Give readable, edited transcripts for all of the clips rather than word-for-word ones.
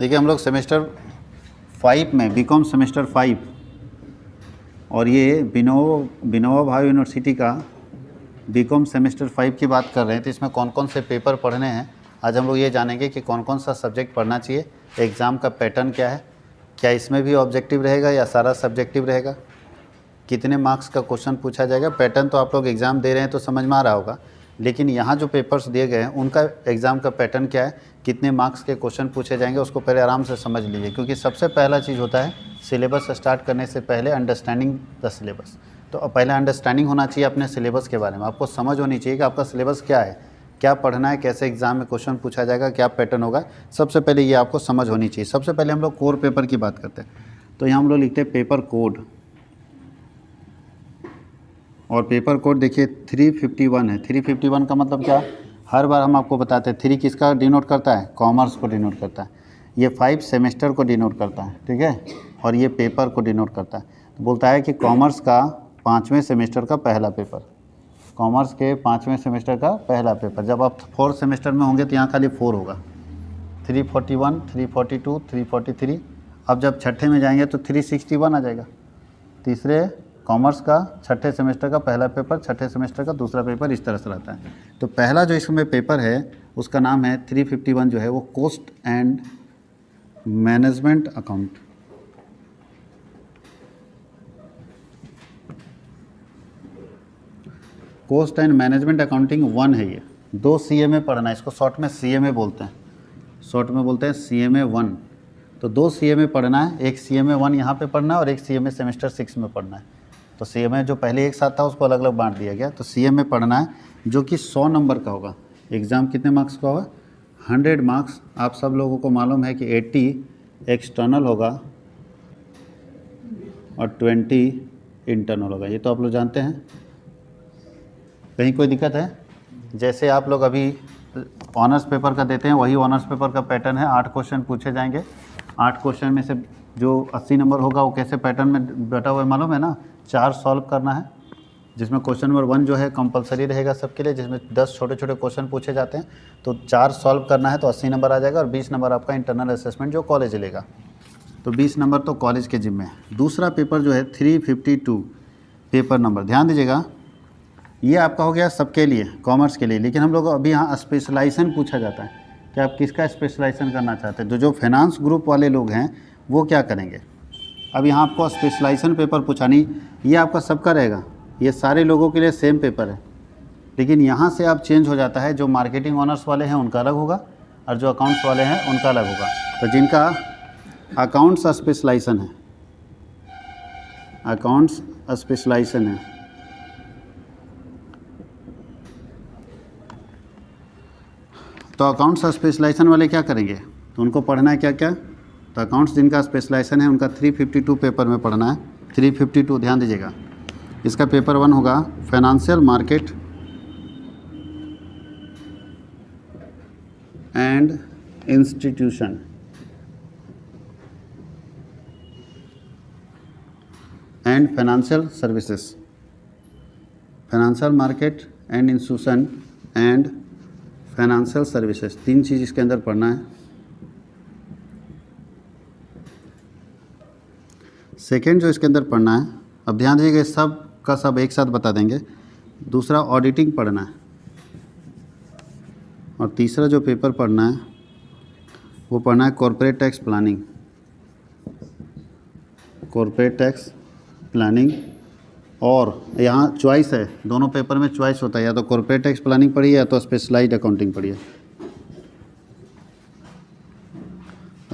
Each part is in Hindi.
देखिए हम लोग सेमेस्टर 5 में बीकॉम सेमेस्टर 5 और ये विनोबा भावे यूनिवर्सिटी का बीकॉम सेमेस्टर 5 की बात कर रहे हैं। तो इसमें कौन कौन से पेपर पढ़ने हैं आज हम लोग ये जानेंगे कि कौन कौन सा सब्जेक्ट पढ़ना चाहिए, एग्ज़ाम का पैटर्न क्या है, क्या इसमें भी ऑब्जेक्टिव रहेगा या सारा सब्जेक्टिव रहेगा, कितने मार्क्स का क्वेश्चन पूछा जाएगा। पैटर्न तो आप लोग एग्ज़ाम दे रहे हैं तो समझ में आ रहा होगा, लेकिन यहाँ जो पेपर्स दिए गए हैं उनका एग्ज़ाम का पैटर्न क्या है, कितने मार्क्स के क्वेश्चन पूछे जाएंगे, उसको पहले आराम से समझ लीजिए। क्योंकि सबसे पहला चीज़ होता है सिलेबस स्टार्ट करने से पहले अंडरस्टैंडिंग द सिलेबस। तो पहले अंडरस्टैंडिंग होना चाहिए अपने सिलेबस के बारे में, आपको समझ होनी चाहिए कि आपका सिलेबस क्या है, क्या पढ़ना है, कैसे एग्ज़ाम में क्वेश्चन पूछा जाएगा, क्या पैटर्न होगा। सबसे पहले ये आपको समझ होनी चाहिए। सबसे पहले हम लोग कोर पेपर की बात करते हैं। तो यहाँ हम लोग लिखते हैं पेपर कोड, और पेपर कोड देखिए 351 है। 351 का मतलब क्या, हर बार हम आपको बताते हैं 3 किसका डिनोट करता है, कॉमर्स को डिनोट करता है। ये 5 सेमेस्टर को डिनोट करता है, ठीक है, और ये पेपर को डिनोट करता है। तो बोलता है कि कॉमर्स का 5वें सेमेस्टर का पहला पेपर, कॉमर्स के 5वें सेमेस्टर का पहला पेपर। जब आप 4th सेमेस्टर में होंगे तो यहाँ खाली 4 होगा, 341, 342, 343। अब जब छठे में जाएंगे तो 361 आ जाएगा। तीसरे कॉमर्स का छठे सेमेस्टर का पहला पेपर, छठे सेमेस्टर का दूसरा पेपर, इस तरह से रहता है। तो पहला जो इसमें पेपर है उसका नाम है 351 जो है वो cost and management account. Cost and management accounting 1 है। ये 2 CMA पढ़ना है, इसको शॉर्ट में CMA बोलते हैं, शॉर्ट में बोलते हैं CMA 1। तो 2 CMA पढ़ना है, एक CMA 1 यहाँ पे पढ़ना है और एक CMA सेमेस्टर 6 में पढ़ना है। तो CMA जो पहले एक साथ था उसको अलग अलग बांट दिया गया। तो CMA पढ़ना है जो कि 100 नंबर का होगा। एग्ज़ाम कितने मार्क्स का होगा, 100 मार्क्स। आप सब लोगों को मालूम है कि 80 एक्सटर्नल होगा और 20 इंटरनल होगा, ये तो आप लोग जानते हैं। कहीं कोई दिक्कत है? जैसे आप लोग अभी ऑनर्स पेपर का देते हैं वही ऑनर्स पेपर का पैटर्न है। 8 क्वेश्चन पूछे जाएंगे, 8 क्वेश्चन में से जो 80 नंबर होगा वो कैसे पैटर्न में बैठा हुआ है मालूम है ना। 4 सॉल्व करना है, जिसमें क्वेश्चन नंबर 1 जो है कंपलसरी रहेगा सबके लिए, जिसमें 10 छोटे छोटे क्वेश्चन पूछे जाते हैं। तो 4 सॉल्व करना है तो 80 नंबर आ जाएगा और 20 नंबर आपका इंटरनल असेसमेंट जो कॉलेज लेगा। तो 20 नंबर तो कॉलेज के जिम्मे है। दूसरा पेपर जो है 352 पेपर नंबर, ध्यान दीजिएगा, ये आपका हो गया सबके लिए, कॉमर्स के लिए। लेकिन हम लोग अभी यहाँ स्पेशलाइजेशन पूछा जाता है कि आप किसका स्पेशलाइजेशन करना चाहते हैं। तो जो फाइनेंस ग्रुप वाले लोग हैं वो क्या करेंगे, अब यहाँ आपको स्पेशलाइजेशन पेपर पूछा नहीं, ये आपका सबका रहेगा, ये सारे लोगों के लिए सेम पेपर है। लेकिन यहाँ से आप चेंज हो जाता है, जो मार्केटिंग ऑनर्स वाले हैं उनका अलग होगा और जो अकाउंट्स वाले हैं उनका अलग होगा। तो जिनका अकाउंट्स स्पेशलाइजेशन है, अकाउंट्स स्पेशलाइजेशन है, तो अकाउंट्स स्पेशलाइजेशन वाले क्या करेंगे, तो उनको पढ़ना है क्या क्या। तो अकाउंट्स जिनका स्पेशलाइजेशन है उनका 352 पेपर में पढ़ना है। 352 ध्यान दीजिएगा, इसका पेपर 1 होगा financial market and institution, and financial services, financial market and institution and financial services, 3 चीज़ इसके अंदर पढ़ना है। सेकेंड जो इसके अंदर पढ़ना है, अब ध्यान दीजिएगा सब का सब एक साथ बता देंगे। दूसरा ऑडिटिंग पढ़ना है, और तीसरा जो पेपर पढ़ना है वो पढ़ना है corporate tax planning, corporate tax planning. और यहाँ चॉइस है, दोनों पेपर में चॉइस होता है, या तो कॉर्पोरेट टैक्स प्लानिंग पढ़िए या तो स्पेशलाइज्ड अकाउंटिंग पढ़िए,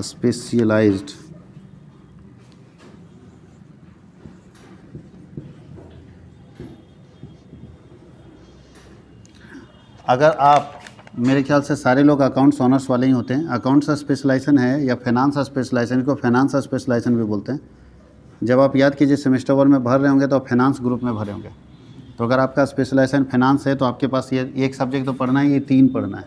स्पेशलाइज्ड। अगर आप, मेरे ख्याल से सारे लोग अकाउंट्स ऑनर्स वाले ही होते हैं। अकाउंट्स स्पेशलाइजेशन है या फाइनेंस स्पेशलाइजेशन, को फाइनेंस स्पेशलाइजेशन भी बोलते हैं। जब आप याद कीजिए सेमेस्टर 1 में भर रहे होंगे तो आप फाइनेंस ग्रुप में भरे होंगे। तो अगर आपका स्पेशलाइजेशन फाइनेंस है तो आपके पास ये एक सब्जेक्ट तो पढ़ना है, ये 3 पढ़ना है।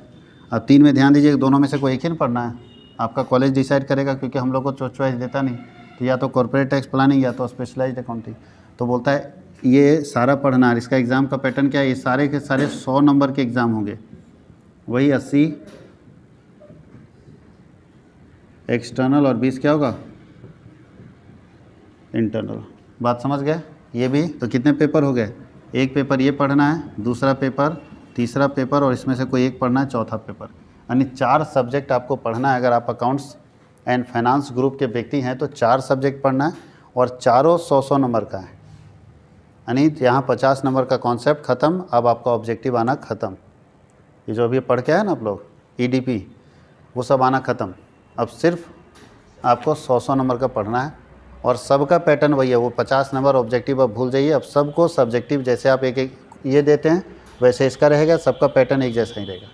अब 3 में ध्यान दीजिए, दोनों में से कोई एक ही पढ़ना है, आपका कॉलेज डिसाइड करेगा, क्योंकि हम लोग को चॉइस देता नहीं। तो या तो कॉर्पोरेट टैक्स प्लानिंग या तो स्पेशलाइज्ड अकाउंटिंग। तो बोलता है ये सारा पढ़ना है। इसका एग्ज़ाम का पैटर्न क्या है, ये सारे के सारे 100 नंबर के एग्ज़ाम होंगे, वही 80 एक्सटर्नल और 20 क्या होगा इंटरनल। बात समझ गए। ये भी तो कितने पेपर हो गए, एक पेपर ये पढ़ना है, दूसरा पेपर, तीसरा पेपर और इसमें से कोई एक पढ़ना है, चौथा पेपर। यानी 4 सब्जेक्ट आपको पढ़ना है। अगर आप अकाउंट्स एंड फाइनेंस ग्रुप के व्यक्ति हैं तो 4 सब्जेक्ट पढ़ना है और चारों 100-100 नंबर का है। यानी यहाँ 50 नंबर का कॉन्सेप्ट ख़त्म, अब आपका ऑब्जेक्टिव आना ख़त्म। ये जो अभी पढ़ के आए ना आप लोग EDP, वो सब आना ख़त्म। अब सिर्फ आपको 100-100 नंबर का पढ़ना है और सबका पैटर्न वही है, वो 50 नंबर ऑब्जेक्टिव अब भूल जाइए। अब सबको सब्जेक्टिव जैसे आप एक एक ये देते हैं वैसे इसका रहेगा, सबका पैटर्न एक जैसा ही रहेगा।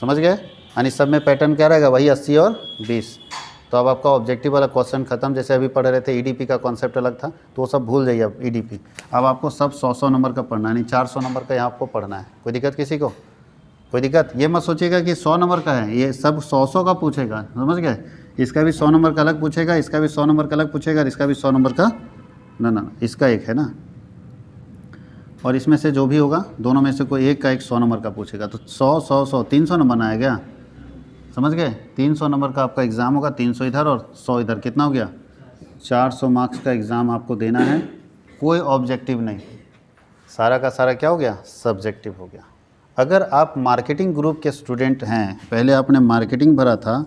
समझ गए। यानी सब में पैटर्न क्या रहेगा, वही 80 और 20। तो अब आपका ऑब्जेक्टिव वाला क्वेश्चन खत्म। जैसे अभी पढ़ रहे थे EDP का कॉन्सेप्ट अलग था, तो वो सब भूल जाइए अब EDP। अब आपको सब 100-100 नंबर का पढ़ना है, यानी 400 नंबर का यहाँ आपको पढ़ना है। कोई दिक्कत किसी को? कोई दिक्कत? ये मत सोचिएगा कि 100 नंबर का है, ये सब 100-100 का पूछेगा। समझ गए। इसका भी 100 नंबर का अलग पूछेगा, इसका भी 100 नंबर का अलग पूछेगा, इसका भी 100 नंबर का ना इसका एक है ना, और इसमें से जो भी होगा दोनों में से कोई एक का एक 100 नंबर का पूछेगा। तो 100-100-100 300 नंबर ना आएगा। समझ गए। 300 नंबर का आपका एग्ज़ाम होगा, 300 इधर और 100 इधर, कितना हो गया 400 मार्क्स का एग्ज़ाम आपको देना है। कोई ऑब्जेक्टिव नहीं, सारा का सारा क्या हो गया सब्जेक्टिव हो गया। अगर आप मार्केटिंग ग्रुप के स्टूडेंट हैं, पहले आपने मार्केटिंग भरा था,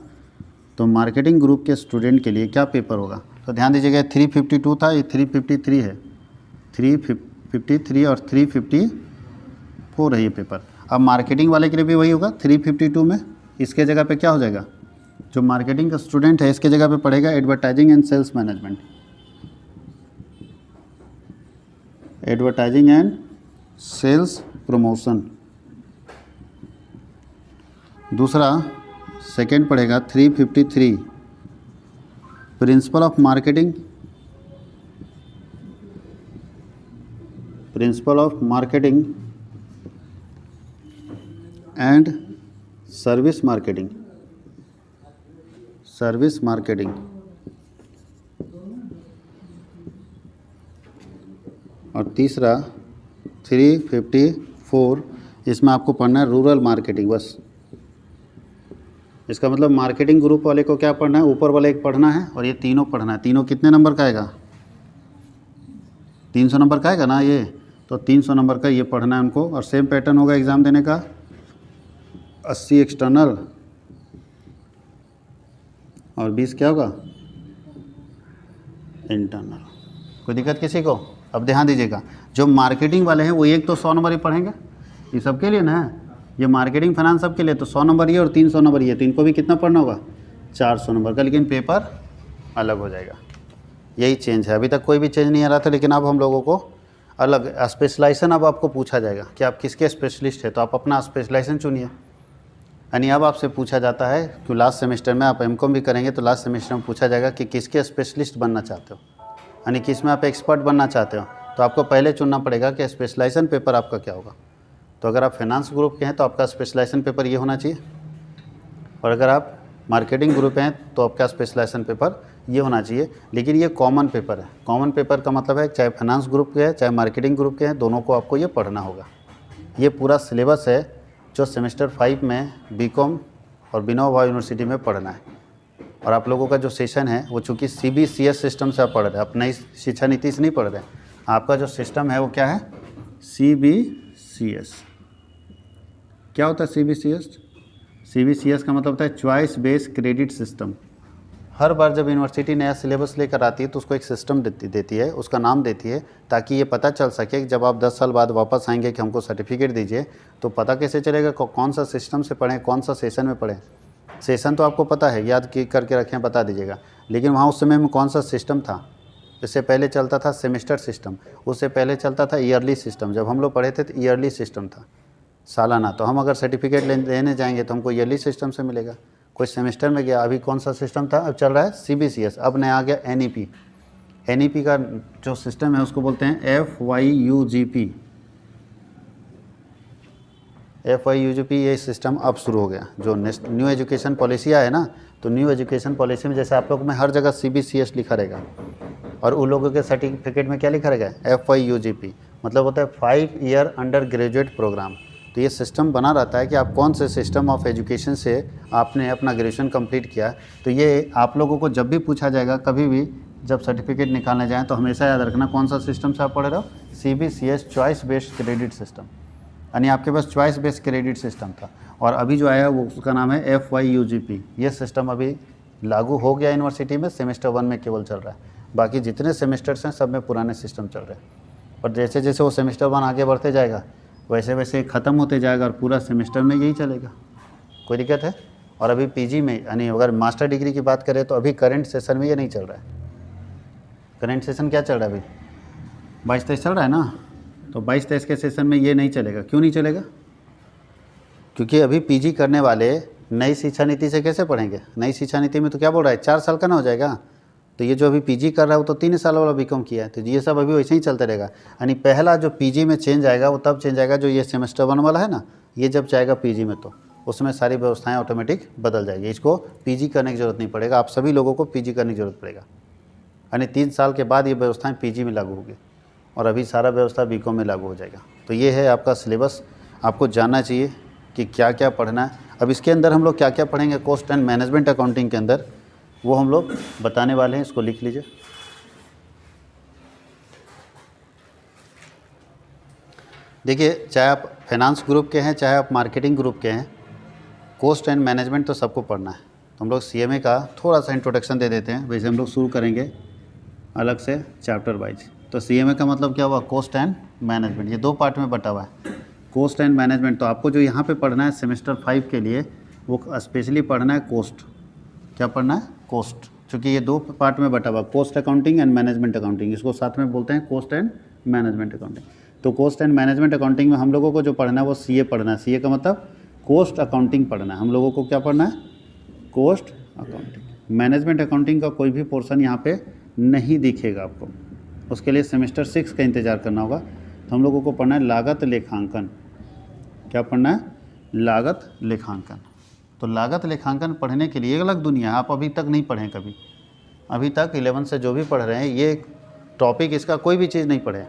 तो मार्केटिंग ग्रुप के स्टूडेंट के लिए क्या पेपर होगा, तो ध्यान दीजिएगा 352 था, ये 353 है, 353 और 354 है ये पेपर। अब मार्केटिंग वाले के लिए भी वही होगा 352 में। इसके जगह पे क्या हो जाएगा, जो मार्केटिंग का स्टूडेंट है इसके जगह पे पढ़ेगा advertising and sales management, advertising and sales promotion. दूसरा सेकेंड पढ़ेगा 353 principle of marketing, principle of marketing and service marketing, service marketing. और तीसरा 354 इसमें आपको पढ़ना है रूरल मार्केटिंग। बस इसका मतलब मार्केटिंग ग्रुप वाले को क्या पढ़ना है, ऊपर वाले एक पढ़ना है और ये तीनों पढ़ना है। तीनों कितने नंबर का आएगा, 300 नंबर का आएगा ना ये, तो 300 नंबर का ये पढ़ना है उनको। और सेम पैटर्न होगा एग्ज़ाम देने का, 80 एक्सटर्नल और 20 क्या होगा इंटरनल। कोई दिक्कत किसी को? अब ध्यान दीजिएगा, जो मार्केटिंग वाले हैं वो एक तो 100 नंबर ही पढ़ेंगे, ये सबके लिए ना है, ये मार्केटिंग फाइनेंस सबके लिए, तो 100 नंबर ये और 300 नंबर ये, तो इनको भी कितना पढ़ना होगा 400 नंबर का, लेकिन पेपर अलग हो जाएगा। यही चेंज है। अभी तक कोई भी चेंज नहीं आ रहा था, लेकिन अब हम लोगों को अलग स्पेशलाइजेशन अब आपको पूछा जाएगा कि आप किसके स्पेशलिस्ट है, तो आप अपना स्पेशलाइजेशन चुनिए। यानी अब आपसे पूछा जाता है कि लास्ट सेमेस्टर में आप M.Com भी करेंगे तो लास्ट सेमेस्टर में पूछा जाएगा कि किसके स्पेशलिस्ट बनना चाहते हो, यानी किस में आप एक्सपर्ट बनना चाहते हो। तो आपको पहले चुनना पड़ेगा कि स्पेशलाइजेशन पेपर आपका क्या होगा। तो अगर आप फाइनेंस ग्रुप के हैं तो आपका स्पेशलाइजेशन पेपर ये होना चाहिए, और अगर आप मार्केटिंग ग्रुप हैं तो आपका स्पेशलाइजेशन पेपर ये होना चाहिए। लेकिन ये कॉमन पेपर है। कॉमन पेपर का मतलब है चाहे फाइनेंस ग्रुप के हैं चाहे मार्केटिंग ग्रुप के हैं, दोनों को आपको ये पढ़ना होगा। ये पूरा सिलेबस है जो सेमेस्टर 5 में B.Com और विनोबा यूनिवर्सिटी में पढ़ना है। और आप लोगों का जो सेशन है वो चूँकि CBCS सिस्टम से आप पढ़ रहे हैं, आप नई शिक्षा नीति से नहीं पढ़ रहे हैं। आपका जो सिस्टम है वो क्या है CBCS। क्या होता है CBCS? CBCS का मतलब होता है चॉइस बेस्ड क्रेडिट सिस्टम। हर बार जब यूनिवर्सिटी नया सिलेबस लेकर आती है तो उसको एक सिस्टम देती है, उसका नाम देती है, ताकि ये पता चल सके कि जब आप 10 साल बाद वापस आएंगे कि हमको सर्टिफिकेट दीजिए, तो पता कैसे चलेगा कौन सा सिस्टम से पढ़ें, कौन सा सेशन में पढ़ें। सेशन तो आपको पता है, याद करके रखें, बता दीजिएगा, लेकिन वहाँ उस समय में कौन सा सिस्टम था। इससे पहले चलता था सेमेस्टर सिस्टम, उससे पहले चलता था ईयरली सिस्टम। जब हम लोग पढ़े थे तो ईयरली सिस्टम था, सालाना। तो हम अगर सर्टिफिकेट लेने जाएंगे तो हमको ईयरली सिस्टम से मिलेगा। कोई सेमेस्टर में गया, अभी कौन सा सिस्टम था, अब चल रहा है CBCS, अब नया आ गया NEP। NEP का जो सिस्टम है उसको बोलते हैं FYUGP। FYUGP ये सिस्टम अब शुरू हो गया। जो न्यू एजुकेशन पॉलिसी आया है ना, तो न्यू एजुकेशन पॉलिसी में जैसे आप लोग में हर जगह CBCS लिखा रहेगा, और उन लोगों के सर्टिफिकेट में क्या लिखा रहेगा FYUGP, मतलब होता है 5 ईयर अंडर ग्रेजुएट प्रोग्राम। तो ये सिस्टम बना रहता है कि आप कौन से सिस्टम ऑफ एजुकेशन से आपने अपना ग्रेजुएशन कंप्लीट किया। तो ये आप लोगों को जब भी पूछा जाएगा, कभी भी जब सर्टिफिकेट निकालने जाएँ तो हमेशा याद रखना कौन सा सिस्टम से आप पढ़ रहे हो, CBCS choice based credit system, यानी आपके पास चॉइस बेस्ड क्रेडिट सिस्टम था। और अभी जो आया वो उसका नाम है FYUGP। ये सिस्टम अभी लागू हो गया यूनिवर्सिटी में, सेमेस्टर 1 में केवल चल रहा है, बाकी जितने सेमेस्टर्स हैं सब में पुराने सिस्टम चल रहे हैं। पर जैसे जैसे वो सेमेस्टर 1 आगे बढ़ते जाएगा वैसे वैसे ख़त्म होते जाएगा और पूरा सेमेस्टर में यही चलेगा। कोई दिक्कत है? और अभी PG में, यानी अगर मास्टर डिग्री की बात करें तो अभी करंट सेशन में ये नहीं चल रहा है। करंट सेशन क्या चल रहा है अभी? 22-23 चल रहा है ना, तो 22-23 के सेशन में ये नहीं चलेगा। क्यों नहीं चलेगा? क्योंकि अभी PG करने वाले नई शिक्षा नीति से कैसे पढ़ेंगे? नई शिक्षा नीति में तो क्या बोल रहा है, 4 साल का ना हो जाएगा। तो ये जो अभी PG कर रहा है वो तो 3 साल वाला BCom किया है, तो ये सब अभी वैसे ही चलते रहेगा। यानी पहला जो PG में चेंज आएगा वो तब चेंज आएगा जो ये सेमेस्टर 1 वाला है ना, ये जब जाएगा PG में तो उसमें सारी व्यवस्थाएं ऑटोमेटिक बदल जाएगी। इसको PG करने की ज़रूरत नहीं पड़ेगा, आप सभी लोगों को PG करने की ज़रूरत पड़ेगा। यानी 3 साल के बाद ये व्यवस्थाएँ PG में लागू होगी और अभी सारा व्यवस्था BCom में लागू हो जाएगा। तो ये है आपका सिलेबस, आपको जानना चाहिए कि क्या क्या पढ़ना है। अब इसके अंदर हम लोग क्या क्या पढ़ेंगे कॉस्ट एंड मैनेजमेंट अकाउंटिंग के अंदर, वो हम लोग बताने वाले हैं। इसको लिख लीजिए। देखिए, चाहे आप फाइनेंस ग्रुप के हैं चाहे आप मार्केटिंग ग्रुप के हैं, कॉस्ट एंड मैनेजमेंट तो सबको पढ़ना है। तो हम लोग CMA का थोड़ा सा इंट्रोडक्शन दे देते हैं। वैसे हम लोग शुरू करेंगे अलग से चैप्टर वाइज। तो CMA का मतलब क्या हुआ, कॉस्ट एंड मैनेजमेंट। ये 2 पार्ट में बटा हुआ है, कॉस्ट एंड मैनेजमेंट। तो आपको जो यहाँ पे पढ़ना है सेमेस्टर 5 के लिए, वो स्पेशली पढ़ना है कॉस्ट। क्या पढ़ना है? कॉस्ट। चूँकि ये 2 पार्ट में बटा हुआ, cost accounting and management accounting, इसको साथ में बोलते हैं कॉस्ट एंड मैनेजमेंट अकाउंटिंग। तो कॉस्ट एंड मैनेजमेंट अकाउंटिंग में हम लोगों को जो पढ़ना है वो CA पढ़ना है। CA का मतलब कॉस्ट अकाउंटिंग पढ़ना है। हम लोगों को क्या पढ़ना है? Cost accounting. मैनेजमेंट अकाउंटिंग का कोई भी पोर्शन यहाँ पे नहीं दिखेगा आपको, उसके लिए सेमेस्टर 6 का इंतज़ार करना होगा। तो हम लोगों को पढ़ना है लागत लेखांकन। क्या पढ़ना है? लागत लेखांकन। तो लागत लेखांकन पढ़ने के लिए एक अलग दुनिया है, आप अभी तक नहीं पढ़ें कभी। अभी तक 11 से जो भी पढ़ रहे हैं ये टॉपिक, इसका कोई भी चीज़ नहीं पढ़े,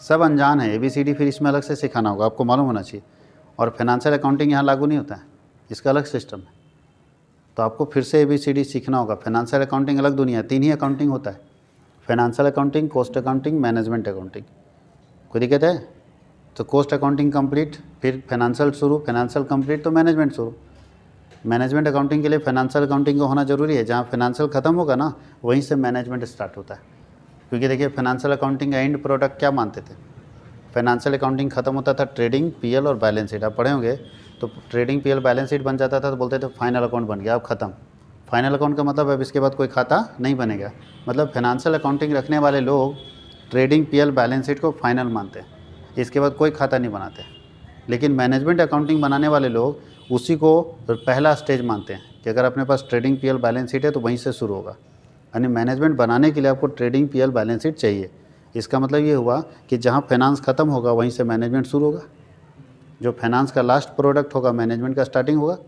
सब अनजान है। ABCD फिर इसमें अलग से सिखाना होगा, आपको मालूम होना चाहिए। और फाइनेंशियल अकाउंटिंग यहाँ लागू नहीं होता है, इसका अलग सिस्टम है। तो आपको फिर से ABCD सीखना होगा। फाइनेंशियल अकाउंटिंग अलग दुनिया, 3 ही अकाउंटिंग होता है, financial accounting, cost accounting, management accounting. कोई दिक्कत है? तो कॉस्ट अकाउंटिंग कंप्लीट, फिर फाइनेंशियल शुरू, फाइनेंशियल कंप्लीट तो मैनेजमेंट शुरू। मैनेजमेंट अकाउंटिंग के लिए फाइनेंशियल अकाउंटिंग को होना जरूरी है। जहाँ फाइनेंशियल खत्म होगा ना, वहीं से मैनेजमेंट स्टार्ट होता है। क्योंकि देखिए, फाइनेंशियल अकाउंटिंग का एंड प्रोडक्ट क्या मानते थे? फाइनेंशियल अकाउंटिंग खत्म होता था ट्रेडिंग, PL और बैलेंस शीट। आप पढ़े होंगे, तो ट्रेडिंग PL बैलेंस शीट बन जाता था तो बोलते थे फाइनल अकाउंट बन गया, अब खत्म। फाइनल अकाउंट का मतलब अब इसके बाद कोई खाता नहीं बनेगा। मतलब फाइनेंशियल अकाउंटिंग रखने वाले लोग ट्रेडिंग PL बैलेंस शीट को फाइनल मानते हैं, इसके बाद कोई खाता नहीं बनाते। लेकिन मैनेजमेंट अकाउंटिंग बनाने वाले लोग उसी को पहला स्टेज मानते हैं कि अगर अपने पास ट्रेडिंग PL बैलेंस शीट है तो वहीं से शुरू होगा। यानी मैनेजमेंट बनाने के लिए आपको ट्रेडिंग PL बैलेंस शीट चाहिए। इसका मतलब ये हुआ कि जहाँ फाइनेंस ख़त्म होगा वहीं से मैनेजमेंट शुरू होगा। जो फाइनेंस का लास्ट प्रोडक्ट होगा मैनेजमेंट का स्टार्टिंग होगा।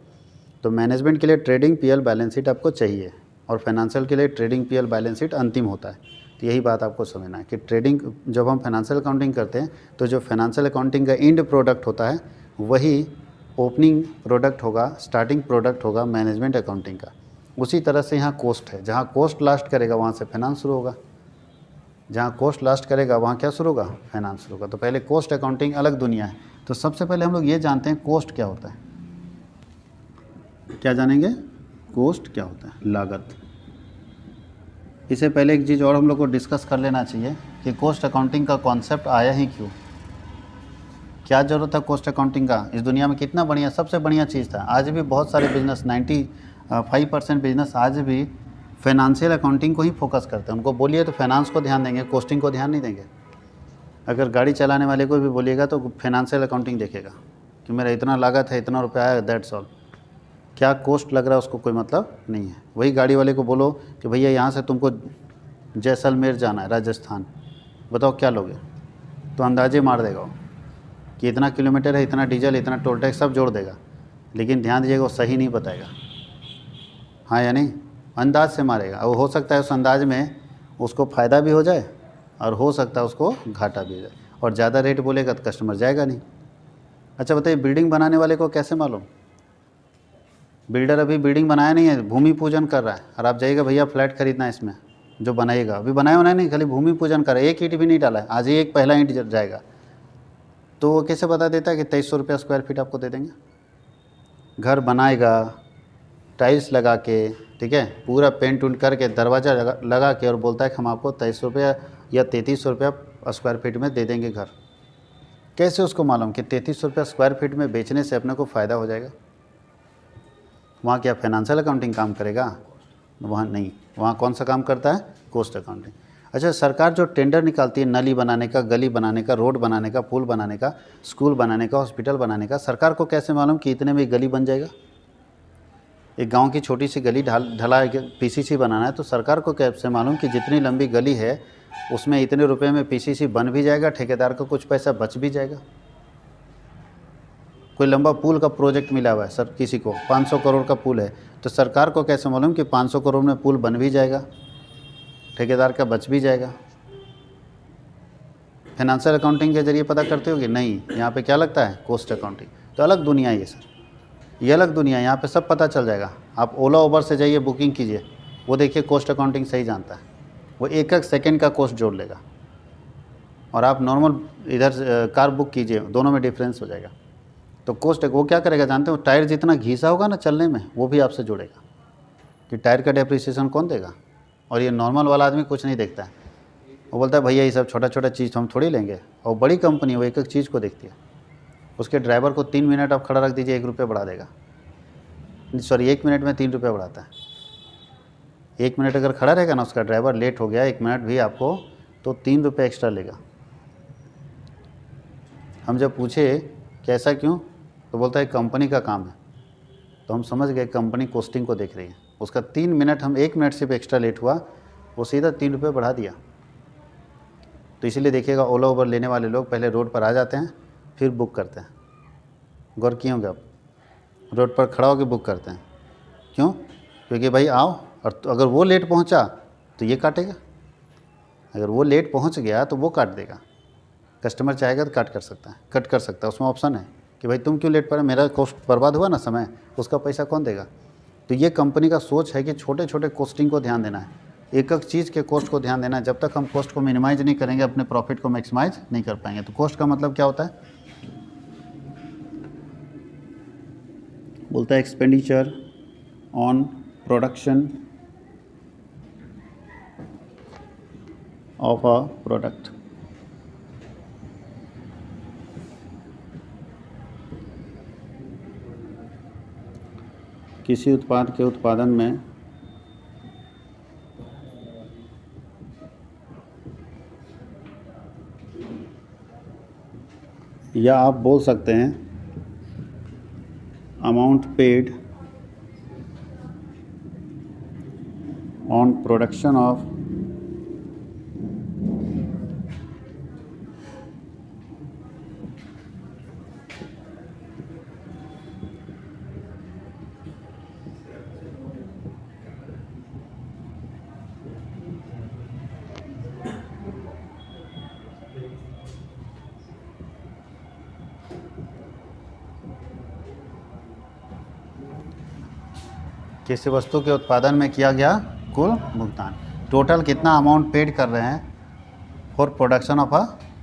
तो मैनेजमेंट के लिए ट्रेडिंग PL बैलेंस शीट आपको चाहिए और फाइनेंशियल के लिए ट्रेडिंग PL बैलेंस शीट अंतिम होता है। तो यही बात आपको समझना है कि ट्रेडिंग, जब हम फाइनेंशियल अकाउंटिंग करते हैं तो जो फाइनेंशियल अकाउंटिंग का एंड प्रोडक्ट होता है वही ओपनिंग प्रोडक्ट होगा, स्टार्टिंग प्रोडक्ट होगा मैनेजमेंट अकाउंटिंग का। उसी तरह से यहाँ कॉस्ट है, जहाँ कॉस्ट लास्ट करेगा वहाँ से फाइनेंस शुरू होगा, जहाँ कॉस्ट लास्ट करेगा वहाँ क्या शुरू होगा? फाइनेंस शुरू होगा। तो पहले कॉस्ट अकाउंटिंग अलग दुनिया है। तो सबसे पहले हम लोग ये जानते हैं कॉस्ट क्या होता है। क्या जानेंगे? कॉस्ट क्या होता है? लागत। इससे पहले एक चीज़ और हम लोग को डिस्कस कर लेना चाहिए कि कॉस्ट अकाउंटिंग का कॉन्सेप्ट आया ही क्यों, क्या ज़रूरत है कॉस्ट अकाउंटिंग का? इस दुनिया में कितना बढ़िया, सबसे बढ़िया चीज़ था। आज भी बहुत सारे बिजनेस, 95% बिजनेस आज भी फाइनेंशियल अकाउंटिंग को ही फोकस करते हैं। उनको बोलिए तो फाइनेंस को ध्यान देंगे, कॉस्टिंग को ध्यान नहीं देंगे। अगर गाड़ी चलाने वाले को भी बोलिएगा तो फाइनेंशियल अकाउंटिंग देखेगा कि मेरा इतना लागत है, इतना रुपया है, दैट्स ऑल। क्या कॉस्ट लग रहा है उसको कोई मतलब नहीं है। वही गाड़ी वाले को बोलो कि भैया यहाँ से तुमको जैसलमेर जाना है, राजस्थान, बताओ क्या लोगे? तो अंदाजे मार देगा वो कि इतना किलोमीटर है, इतना डीजल, इतना टोल टैक्स सब जोड़ देगा। लेकिन ध्यान दीजिएगा वो सही नहीं बताएगा, हाँ या नहीं, अंदाज से मारेगा। और हो सकता है उस अंदाज में उसको फ़ायदा भी हो जाए और हो सकता है उसको घाटा भी हो जाए। और ज़्यादा रेट बोलेगा तो कस्टमर जाएगा नहीं। अच्छा बताइए, बिल्डिंग बनाने वाले को कैसे मालूम? बिल्डर अभी बिल्डिंग बनाया नहीं है, भूमि पूजन कर रहा है, और आप जाइएगा भैया फ्लैट खरीदना है इसमें, जो बनाएगा अभी बनाया होना नहीं, खाली भूमि पूजन कर रहा है, एक ईंट भी नहीं डाला है, आज ही एक पहला ईंट जाएगा, तो वो कैसे बता देता है कि 2300 रुपया स्क्वायर फीट आपको दे देंगे? घर बनाएगा टाइल्स लगा के, ठीक है, पूरा पेंट उंट करके दरवाज़ा लगा के, और बोलता है कि हम आपको 2300 रुपया या 3300 रुपया स्क्वायर फीट में दे देंगे घर। कैसे उसको मालूम कि 3300 रुपया स्क्वायर फीट में बेचने से अपने को फ़ायदा हो जाएगा? वहाँ क्या फाइनेंशियल अकाउंटिंग काम करेगा? वहाँ नहीं, वहाँ कौन सा काम करता है? Cost accounting. अच्छा, सरकार जो टेंडर निकालती है नाली बनाने का, गली बनाने का, रोड बनाने का, पुल बनाने का, स्कूल बनाने का, हॉस्पिटल बनाने का, सरकार को कैसे मालूम कि इतने में गली बन जाएगा? एक गांव की छोटी सी गली ढला पीसीसी बनाना है, तो सरकार को कैसे मालूम कि जितनी लंबी गली है उसमें इतने रुपए में पीसीसी बन भी जाएगा, ठेकेदार को कुछ पैसा बच भी जाएगा? कोई लंबा पुल का प्रोजेक्ट मिला हुआ है सर, किसी को 500 करोड़ का पुल है, तो सरकार को कैसे मालूम कि 500 करोड़ में पुल बन भी जाएगा, ठेकेदार का बच भी जाएगा? फाइनेंशियल अकाउंटिंग के जरिए पता करते हो कि नहीं? यहाँ पे क्या लगता है? Cost accounting. तो अलग दुनिया है ये सर, ये अलग दुनिया है, यहाँ पे सब पता चल जाएगा। आप ओला उबर से जाइए, बुकिंग कीजिए, वो देखिए कॉस्ट अकाउंटिंग सही जानता है, वो एक एक सेकेंड का कॉस्ट जोड़ लेगा। और आप नॉर्मल इधर कार बुक कीजिए, दोनों में डिफरेंस हो जाएगा। तो कॉस्ट वो क्या करेगा जानते हो? टायर जितना घिसा होगा ना चलने में, वो भी आपसे जोड़ेगा कि टायर का डेप्रिसिएशन कौन देगा। और ये नॉर्मल वाला आदमी कुछ नहीं देखता है, वो बोलता है भैया ये सब छोटा छोटा चीज़ हम थोड़ी लेंगे। और बड़ी कंपनी वो एक एक चीज़ को देखती है। उसके ड्राइवर को 3 मिनट आप खड़ा रख दीजिए, 1 रुपये बढ़ा देगा, सॉरी 1 मिनट में 3 रुपये बढ़ाता है। 1 मिनट अगर खड़ा रहेगा ना उसका ड्राइवर, लेट हो गया 1 मिनट भी आपको, तो 3 रुपये एक्स्ट्रा लेगा। हम जब पूछे कि ऐसा क्यों, तो बोलता है कंपनी का काम है। तो हम समझ गए कंपनी कॉस्टिंग को देख रही है। उसका 3 मिनट, हम 1 मिनट सिर्फ एक्स्ट्रा लेट हुआ, वो सीधा 3 रुपये बढ़ा दिया। तो इसीलिए देखिएगा ओला उबर लेने वाले लोग पहले रोड पर आ जाते हैं, फिर बुक करते हैं। गौर किए होंगे आप, रोड पर खड़ा होकर बुक करते हैं। क्यों? क्योंकि भाई आओ, और अगर वो लेट पहुंचा तो ये काटेगा, अगर वो लेट पहुंच गया तो वो काट देगा। कस्टमर चाहेगा तो कट कर सकता है, उसमें ऑप्शन है कि भाई तुम क्यों लेट पड़े, मेरा कॉस्ट बर्बाद हुआ ना समय, उसका पैसा कौन देगा। तो ये कंपनी का सोच है कि छोटे छोटे कॉस्टिंग को ध्यान देना है, एक एक चीज़ के कॉस्ट को ध्यान देना है। जब तक हम कॉस्ट को मिनिमाइज नहीं करेंगे, अपने प्रॉफिट को मैक्सिमाइज नहीं कर पाएंगे। तो कॉस्ट का मतलब क्या होता है? बोलता है expenditure on production of a product. किसी उत्पाद के उत्पादन में या आप बोल सकते हैं amount paid on production of किसी वस्तु के उत्पादन में किया गया कुल भुगतान। टोटल कितना अमाउंट पेड कर रहे हैं for production of a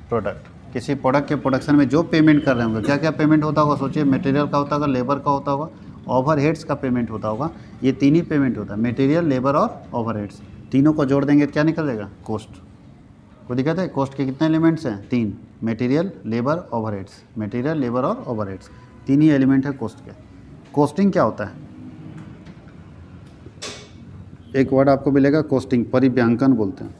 product. किसी प्रोडक्ट के प्रोडक्शन में जो पेमेंट कर रहे होंगे, क्या क्या पेमेंट होता होगा सोचिए। मटेरियल का होता होगा, लेबर का होता होगा, ओवरहेड्स का पेमेंट होता होगा। ये 3 ही पेमेंट होता है, मटेरियल, लेबर और ओवरहेड्स। तीनों को जोड़ देंगे क्या निकल जाएगा? कॉस्ट। को दिक्कत है? कॉस्ट के कितने एलिमेंट्स हैं? 3, material, labour, overheads. Material, labour और ओवरहेड्स 3 ही एलिमेंट है कॉस्ट के। कॉस्टिंग क्या होता है? एक वर्ड आपको मिलेगा कॉस्टिंग, परिव्यांकन बोलते हैं।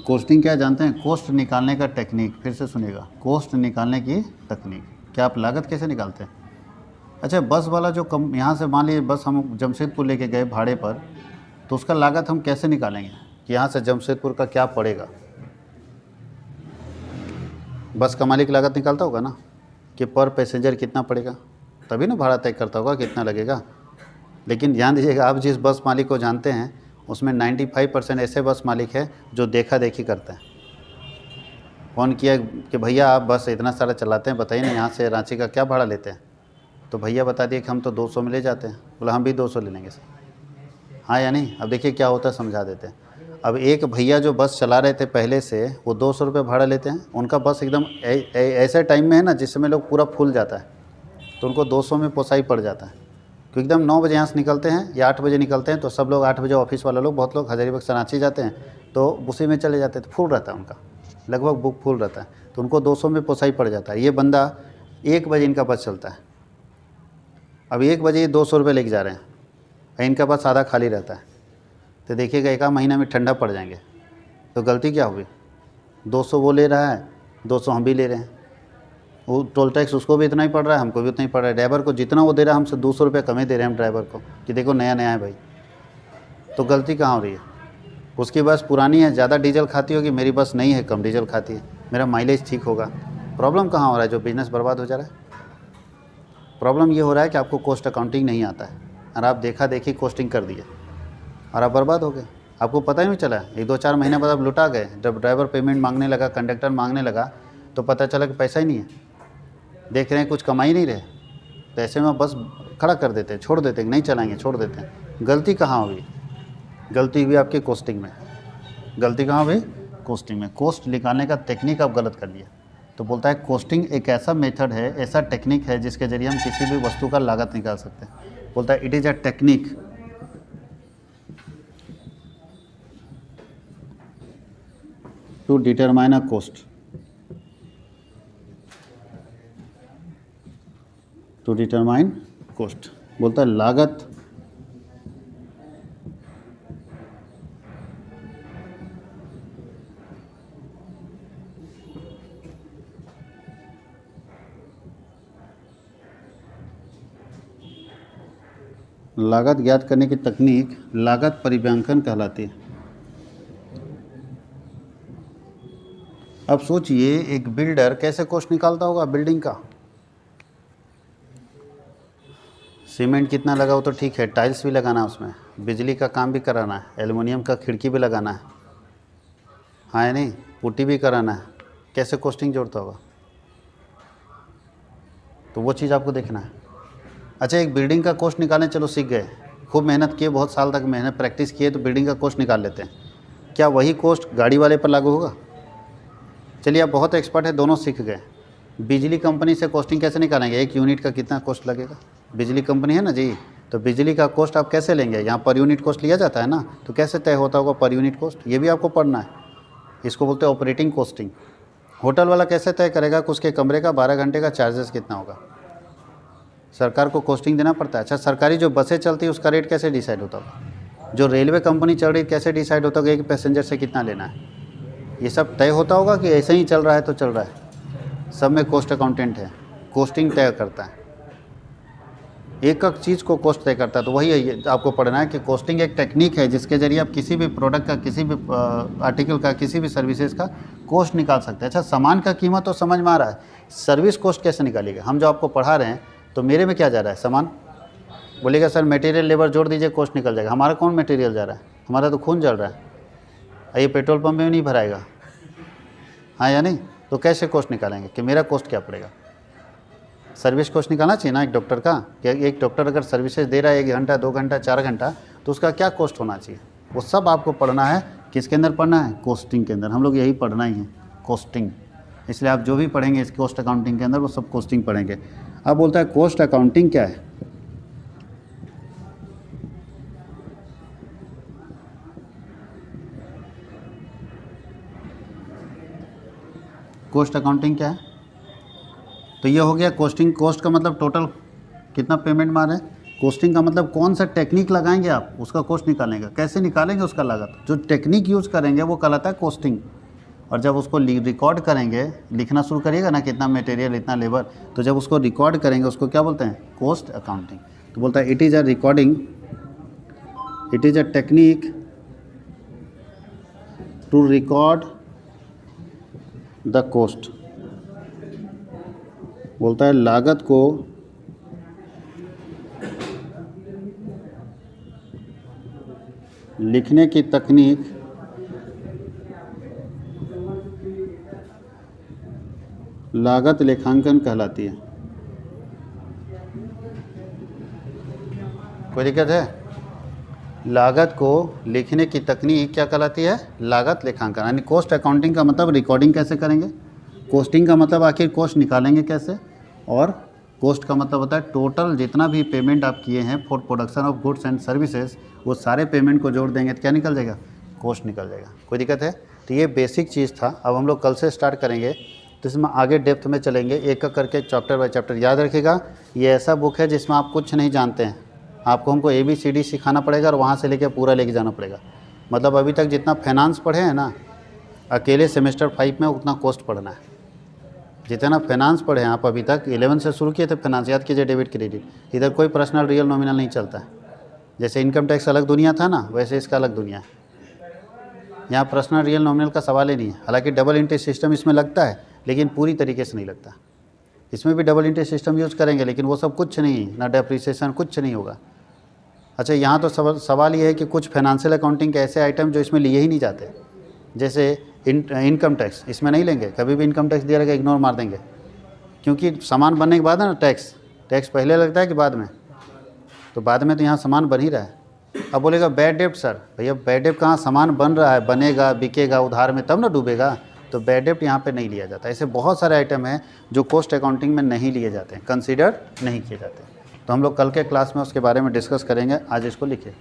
कॉस्टिंग क्या जानते हैं? कॉस्ट निकालने का टेक्निक। फिर से सुनिएगा, कॉस्ट निकालने की तकनीक। क्या आप लागत कैसे निकालते हैं? अच्छा, बस वाला जो यहाँ से मान लीजिए बस हम जमशेदपुर लेके गए भाड़े पर, तो उसका लागत हम कैसे निकालेंगे कि यहाँ से जमशेदपुर का क्या पड़ेगा? बस का मालिक लागत निकालता होगा ना कि पर पैसेंजर कितना पड़ेगा, तभी ना भाड़ा तय करता होगा कितना लगेगा। लेकिन ध्यान दीजिएगा, आप जिस बस मालिक को जानते हैं उसमें 95% ऐसे बस मालिक है जो देखा देखी करते हैं। फ़ोन किया कि भैया आप बस इतना सारा चलाते हैं, बताइए ना यहाँ से रांची का क्या भाड़ा लेते हैं। तो भैया बता दिए कि हम तो 200 में ले जाते हैं। बोला हम भी 200 ले लेंगे सर। हाँ या नहीं? अब देखिए क्या होता है, समझा देते हैं। अब एक भैया जो बस चला रहे थे पहले से, वो 200 रुपये भाड़ा लेते हैं। उनका बस एकदम ऐसे टाइम में है ना जिस समय लोग पूरा फुल जाता है, तो उनको 200 में पोसाई पड़ जाता है। क्योंकि एकदम 9 बजे यहाँ से निकलते हैं या 8 बजे निकलते हैं, तो सब लोग 8 बजे ऑफिस वाले लोग, बहुत लोग हज़ारीबाग से रांची जाते हैं, तो उसी में चले जाते हैं, तो फुल रहता है उनका, लगभग बुक फुल रहता है, तो उनको 200 में पोसाई पड़ जाता है। ये बंदा 1 बजे इनका बस चलता है, अब 1 बजे ये 200 रुपये लेके जा रहे हैं, इनका बस आधा खाली रहता है, तो देखिएगा 1 महीना में ठंडा पड़ जाएंगे। तो गलती क्या हुई? 200 वो ले रहा है, 200 हम भी ले रहे हैं। वो टोल टैक्स उसको भी इतना ही पड़ रहा है, हमको भी उतना ही पड़ रहा है। ड्राइवर को जितना वो दे रहा है हमसे 200 रुपये कम ही दे रहे हैं हम ड्राइवर को, कि देखो नया नया है भाई। तो गलती कहाँ हो रही है? उसकी बस पुरानी है, ज़्यादा डीजल खाती होगी, मेरी बस नहीं है, कम डीजल खाती है, मेरा माइलेज ठीक होगा। प्रॉब्लम कहाँ हो रहा है? जो बिज़नेस बर्बाद हो जा रहा है। प्रॉब्लम ये हो रहा है कि आपको कॉस्ट अकाउंटिंग नहीं आता है, और आप देखा देखी कॉस्टिंग कर दिए और आप बर्बाद हो गए। आपको पता ही नहीं चला, 1-2-4 महीने बाद आप लुटा गए। जब ड्राइवर पेमेंट मांगने लगा, कंडक्टर मांगने लगा, तो पता चला कि पैसा ही नहीं है। देख रहे हैं कुछ कमा ही नहीं रहे, तो ऐसे में बस खड़ा कर देते हैं, छोड़ देते हैं, नहीं चलाएंगे, छोड़ देते हैं। गलती कहाँ हुई? गलती हुई आपकी कॉस्टिंग में। गलती कहाँ हुई? कॉस्टिंग में। कॉस्ट निकालने का टेक्निक आप गलत कर लिया। तो बोलता है कॉस्टिंग एक ऐसा मेथड है, ऐसा टेक्निक है जिसके ज़रिए हम किसी भी वस्तु का लागत निकाल सकते हैं। बोलता है it is a technique to determine a cost, to determine cost. बोलता है लागत लागत ज्ञात करने की तकनीक लागत परिव्यांकन कहलाती है। अब सोचिए एक बिल्डर कैसे कॉस्ट निकालता होगा बिल्डिंग का। सीमेंट कितना लगा हो तो ठीक है, टाइल्स भी लगाना है उसमें, बिजली का काम भी कराना है, एल्युमिनियम का खिड़की भी लगाना है, हाँ या नहीं, पुट्टी भी कराना है, कैसे कॉस्टिंग जोड़ता होगा। तो वो चीज़ आपको देखना है। अच्छा एक बिल्डिंग का कॉस्ट निकालने चलो सीख गए, खूब मेहनत किए, बहुत साल तक मेहनत प्रैक्टिस किए, तो बिल्डिंग का कॉस्ट निकाल लेते हैं। क्या वही कॉस्ट गाड़ी वाले पर लागू होगा? चलिए आप बहुत एक्सपर्ट है, दोनों सीख गए। बिजली कंपनी से कॉस्टिंग कैसे निकालेंगे? 1 यूनिट का कितना कॉस्ट लगेगा? बिजली कंपनी है ना जी, तो बिजली का कॉस्ट आप कैसे लेंगे? यहाँ पर यूनिट कॉस्ट लिया जाता है ना, तो कैसे तय होता होगा पर यूनिट कॉस्ट? ये भी आपको पढ़ना है। इसको बोलते हैं ऑपरेटिंग कॉस्टिंग। होटल वाला कैसे तय करेगा कि उसके कमरे का 12 घंटे का चार्जेस कितना होगा? सरकार को कॉस्टिंग देना पड़ता है। अच्छा सरकारी जो बसें चलती है उसका रेट कैसे डिसाइड होता होगा? जो रेलवे कंपनी चल रही है कैसे डिसाइड होता होगा कि पैसेंजर से कितना लेना है? ये सब तय होता होगा कि ऐसे ही चल रहा है तो चल रहा है? सब में कॉस्ट अकाउंटेंट है, कॉस्टिंग तय करता है, एक एक चीज़ को कॉस्ट तय करता है। तो वही है आपको पढ़ना है कि कॉस्टिंग एक टेक्निक है जिसके ज़रिए आप किसी भी प्रोडक्ट का, किसी भी आर्टिकल का, किसी भी सर्विसेज का कॉस्ट निकाल सकते हैं। अच्छा सामान का कीमत तो समझ में आ रहा है, सर्विस कॉस्ट कैसे निकालिएगा? हम जो आपको पढ़ा रहे हैं तो मेरे में क्या जा रहा है? सामान। बोलिएगा सर मटेरियल लेबर जोड़ दीजिए कॉस्ट निकल जाएगा। हमारा कौन मटेरियल जा रहा है? हमारा तो खून जल रहा है, ये पेट्रोल पंप में नहीं भराएगा, हाँ या नहीं? तो कैसे कॉस्ट निकालेंगे कि मेरा कॉस्ट क्या पड़ेगा? सर्विस कॉस्ट निकालना चाहिए ना एक डॉक्टर का, कि एक डॉक्टर अगर सर्विसेज दे रहा है 1 घंटा, 2 घंटा, 4 घंटा, तो उसका क्या कॉस्ट होना चाहिए? वो सब आपको पढ़ना है। किसके अंदर पढ़ना है? कॉस्टिंग के अंदर। हम लोग यही पढ़ना ही है, कॉस्टिंग। इसलिए आप जो भी पढ़ेंगे इस कॉस्ट अकाउंटिंग के अंदर वो सब कॉस्टिंग पढ़ेंगे। अब बोलता है कॉस्ट अकाउंटिंग क्या है? कॉस्ट अकाउंटिंग क्या है? तो ये हो गया कॉस्टिंग। कॉस्ट का मतलब टोटल कितना पेमेंट मार रहे हैं। कॉस्टिंग का मतलब कौन सा टेक्निक लगाएंगे आप, उसका कॉस्ट निकालेंगे। कैसे निकालेंगे उसका लागत? जो टेक्निक यूज़ करेंगे वो कहलाता है कॉस्टिंग। और जब उसको रिकॉर्ड करेंगे, लिखना शुरू करिएगा ना, कितना मटेरियल, इतना लेबर, तो जब उसको रिकॉर्ड करेंगे उसको क्या बोलते हैं? Cost accounting. तो बोलता है it is a recording, it is a technique to record the cost. बोलता है लागत को लिखने की तकनीक लागत लेखांकन कहलाती है। कोई दिक्कत है? लागत को लिखने की तकनीक क्या कहलाती है? लागत लेखांकन। यानी कॉस्ट अकाउंटिंग का मतलब रिकॉर्डिंग कैसे करेंगे, कॉस्टिंग का मतलब आखिर कॉस्ट निकालेंगे कैसे, और कॉस्ट का मतलब होता है टोटल जितना भी पेमेंट आप किए हैं for production of goods and services, वो सारे पेमेंट को जोड़ देंगे तो क्या निकल जाएगा? कॉस्ट निकल जाएगा। कोई दिक्कत है? तो ये बेसिक चीज़ था। अब हम लोग कल से स्टार्ट करेंगे तो इसमें आगे डेप्थ में चलेंगे, एक एक करके चैप्टर बाय चैप्टर। याद रखिएगा ये ऐसा बुक है जिसमें आप कुछ नहीं जानते हैं, आपको हमको ABCD सिखाना पड़ेगा और वहाँ से लेके पूरा लेके जाना पड़ेगा। मतलब अभी तक जितना फाइनेंस पढ़े हैं ना, अकेले सेमेस्टर 5 में उतना कॉस्ट पढ़ना है। जितना फाइनेंस पढ़े हैं आप अभी तक, 11 से शुरू किए थे फाइनेंस, याद कीजिए डेबिट क्रेडिट, इधर कोई पर्सनल रियल नॉमिनल नहीं चलता है। जैसे इनकम टैक्स अलग दुनिया था ना, वैसे इसका अलग दुनिया है। यहाँ पर्सनल रियल नॉमिनल का सवाल ही नहीं है। हालांकि डबल इंट्रेस्ट सिस्टम इसमें लगता है लेकिन पूरी तरीके से नहीं लगता। इसमें भी डबल इंट्रेस्ट सिस्टम यूज़ करेंगे लेकिन वो सब कुछ नहीं, ना डेप्रिसिएशन, कुछ नहीं होगा। अच्छा, यहाँ तो सवाल ये है कि कुछ फाइनेंशियल अकाउंटिंग के ऐसे आइटम जो इसमें लिए ही नहीं जाते, जैसे इनकम टैक्स इसमें नहीं लेंगे। कभी भी इनकम टैक्स दिया रहेगा इग्नोर मार देंगे, क्योंकि सामान बनने के बाद है ना टैक्स पहले लगता है कि बाद में? तो बाद में तो यहाँ सामान बन ही रहा है। अब बोलेगा बैड डेप्ट सर, भैया बैड डेप्ट कहाँ, सामान बन रहा है, बनेगा बिकेगा उधार में तब ना डूबेगा, तो बैड डेप्ट यहाँ पे नहीं लिया जाता। ऐसे बहुत सारे आइटम हैं जो कॉस्ट अकाउंटिंग में नहीं लिए जाते हैं, कंसीडर नहीं किए जाते। तो हम लोग कल के क्लास में उसके बारे में डिस्कस करेंगे। आज इसको लिखिए।